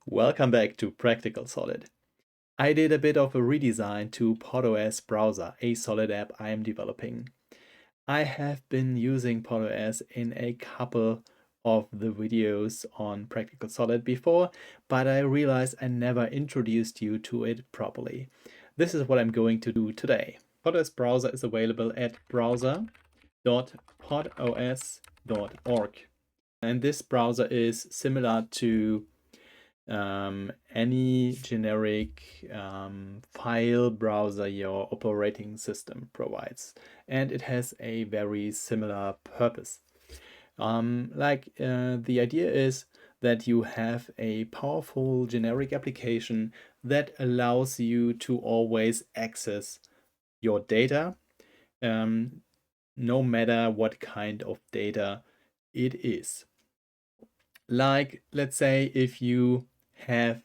Welcome back to Practical Solid. I did a bit of a redesign to PodOS Browser, a Solid app I am developing. I have been using PodOS in a couple of the videos on Practical Solid before, but I realized I never introduced you to it properly. This is what I'm going to do today. PodOS Browser is available at browser.podos.org. And this browser is similar to any generic file browser your operating system provides. And it has a very similar purpose. The idea is that you have a powerful generic application that allows you to always access your data, no matter what kind of data it is. Like, let's say if you have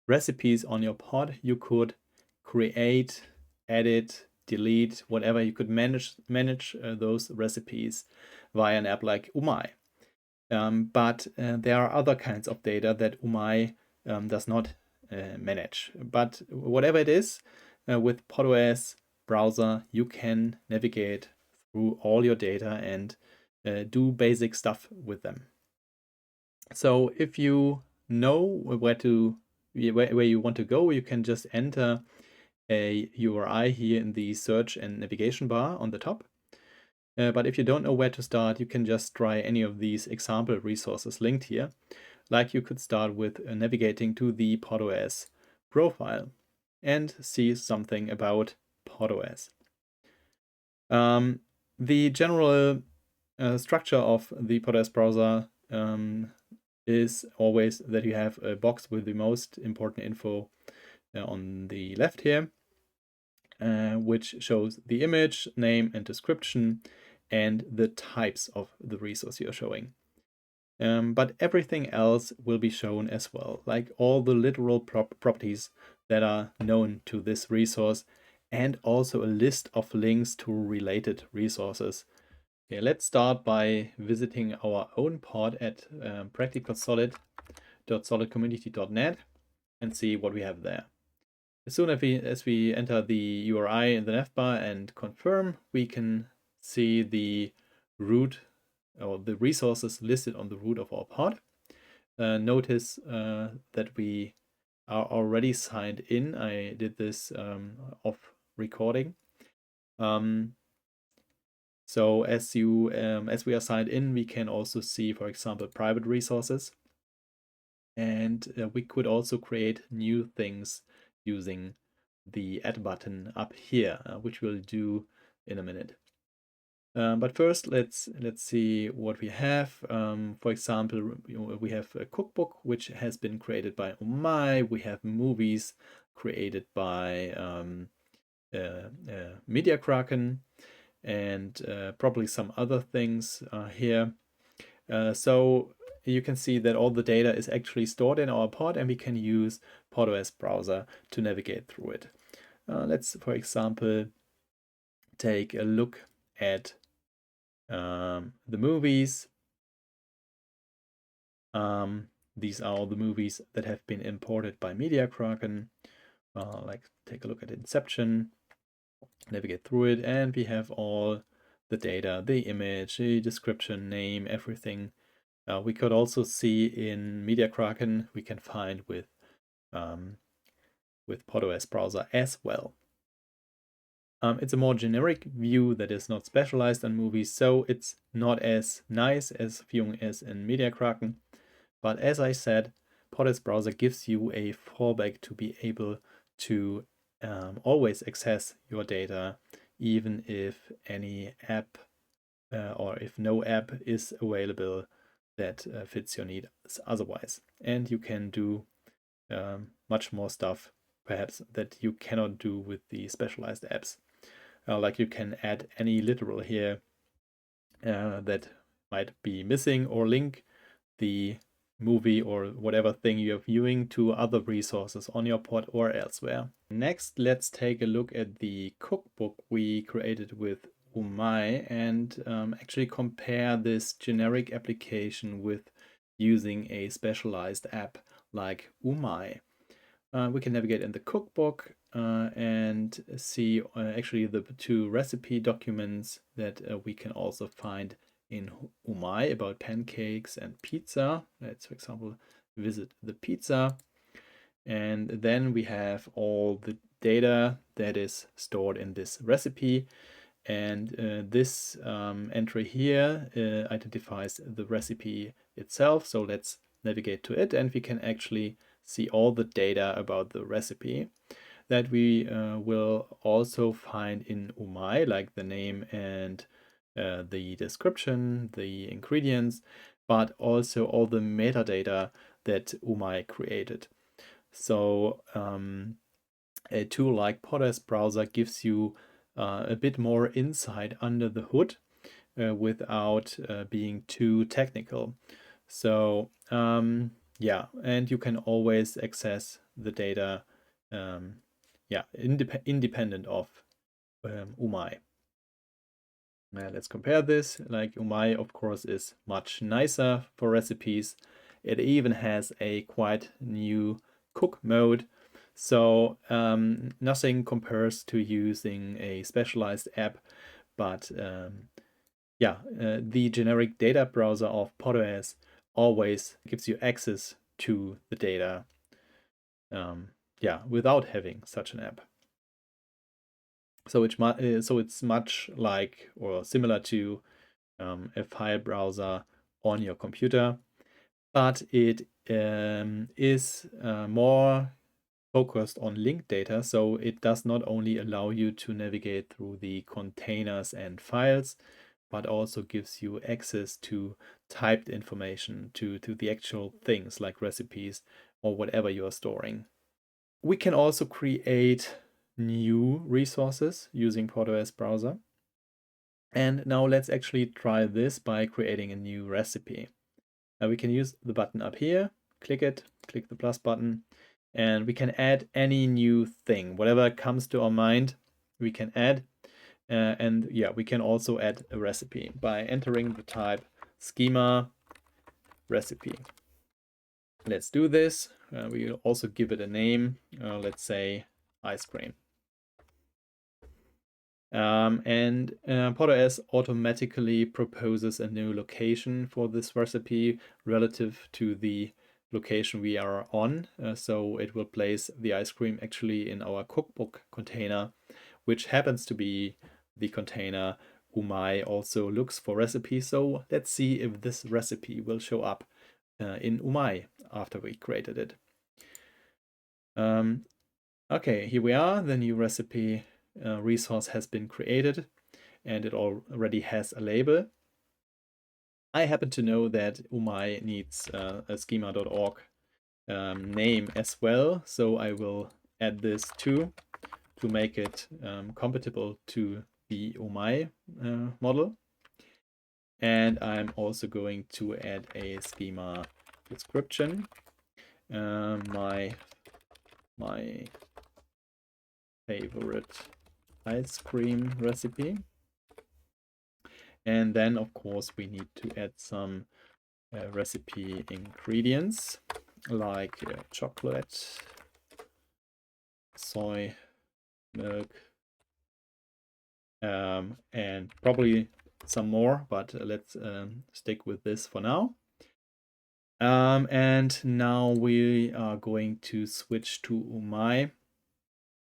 recipes on your pod, you could create, edit, delete, whatever. You could manage those recipes via an app like Umai. But there are other kinds of data that Umai does not manage. But whatever it is, with PodOS browser, you can navigate through all your data and do basic stuff with them. So if you know where you want to go, you can just enter a URI here in the search and navigation bar on the top. But if you don't know where to start, you can just try any of these example resources linked here. Like you could start with navigating to the PodOS profile and see something about PodOS. The general structure of the PodOS browser is always that you have a box with the most important info on the left here, which shows the image, name, and description, and the types of the resource you're showing. But everything else will be shown as well, like all the literal properties that are known to this resource, and also a list of links to related resources. Okay, let's start by visiting our own pod at practicalsolid.solidcommunity.net and see what we have there. As soon as we enter the URI in the navbar and confirm, we can see the root or the resources listed on the root of our pod. Notice that we are already signed in. I did this off recording. So as we are signed in, we can also see, for example, private resources. And we could also create new things using the add button up here, which we'll do in a minute. But first, let's see what we have. For example, we have a cookbook which has been created by Umai. We have movies created by Media Kraken, and probably some other things here. So you can see that all the data is actually stored in our pod, and we can use PodOS browser to navigate through it. Let's, for example, take a look at the movies. These are all the movies that have been imported by Media Kraken. Like, take a look at Inception, navigate through it, and we have all the data, the image, the description, name, everything. We could also see in Media Kraken, we can find with PodOS browser as well. It's a more generic view that is not specialized on movies, so it's not as nice as viewing as in Media Kraken. But as I said, PodOS browser gives you a fallback to be able to always access your data, even if any app or if no app is available that fits your needs otherwise. And you can do much more stuff, perhaps, that you cannot do with the specialized apps. Like you can add any literal here that might be missing, or link the movie or whatever thing you're viewing to other resources on your pod or elsewhere. Next, let's take a look at the cookbook we created with Umai and actually compare this generic application with using a specialized app like Umai. We can navigate in the cookbook and see actually the two recipe documents that we can also find in Umai about pancakes and pizza. Let's, for example, visit the pizza. And then we have all the data that is stored in this recipe. And this entry here identifies the recipe itself. So let's navigate to it, and we can actually see all the data about the recipe that we will also find in Umai, like the name and the description, the ingredients, but also all the metadata that Umai created. So a tool like PodOS Browser gives you a bit more insight under the hood without being too technical. So yeah, and you can always access the data yeah, independent of Umai. Let's compare this. Like Umai, of course, is much nicer for recipes. It even has a quite new cook mode. So nothing compares to using a specialized app, but yeah, the generic data browser of PodOS always gives you access to the data, yeah, without having such an app. So it's much like or similar to a file browser on your computer, but it is more focused on linked data. So it does not only allow you to navigate through the containers and files, but also gives you access to typed information, to the actual things like recipes or whatever you are storing. We can also create new resources using PodOS Browser. And now let's actually try this by creating a new recipe. Now we can use the button up here, click it, click the plus button, and we can add any new thing. Whatever comes to our mind, we can add. And yeah, we can also add a recipe by entering the type schema recipe. Let's do this. We'll also give it a name. Let's say ice cream. And PodOS automatically proposes a new location for this recipe relative to the location we are on. So it will place the ice cream actually in our cookbook container, which happens to be the container Umai also looks for recipes. So let's see if this recipe will show up in Umai after we created it. Okay, here we are. The new recipe resource has been created and it already has a label. I happen to know that Umai needs a schema.org name as well, so I will add this too to make it compatible to the Umai model. And I'm also going to add a schema description. My favorite ice cream recipe. And then, of course, we need to add some recipe ingredients like chocolate, soy milk, and probably some more, but let's stick with this for now. And now we are going to switch to Umai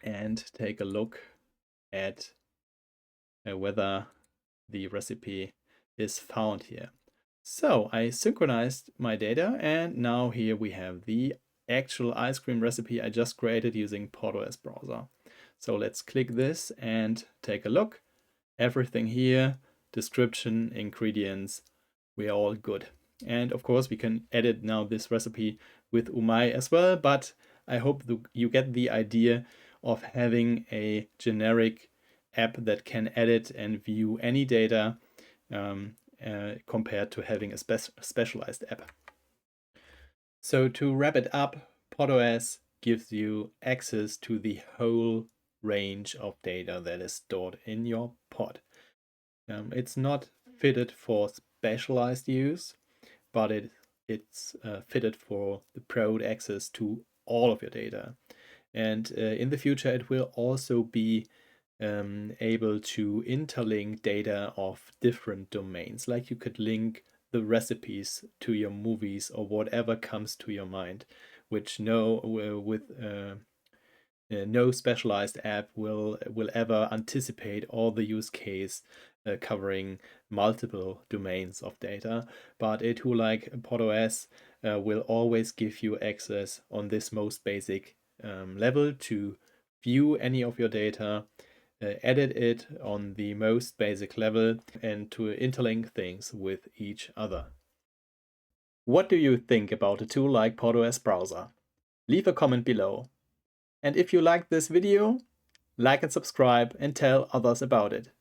and take a look at whether the recipe is found here. So I synchronized my data, and now here we have the actual ice cream recipe I just created using PodOS Browser. So let's click this and take a look. Everything here, description, ingredients, we are all good. And of course we can edit now this recipe with Umai as well, but I hope you get the idea of having a generic app that can edit and view any data compared to having a specialized app. So to wrap it up, PodOS gives you access to the whole range of data that is stored in your pod. It's not fitted for specialized use, but it it's fitted for the broad access to all of your data. And in the future, it will also be able to interlink data of different domains. Like you could link the recipes to your movies or whatever comes to your mind, which with no specialized app will ever anticipate all the use case covering multiple domains of data. But a tool like PodOS will always give you access on this most basic level to view any of your data, edit it on the most basic level, and to interlink things with each other. What do you think about a tool like PodOS Browser? Leave a comment below. And if you liked this video, like and subscribe and tell others about it.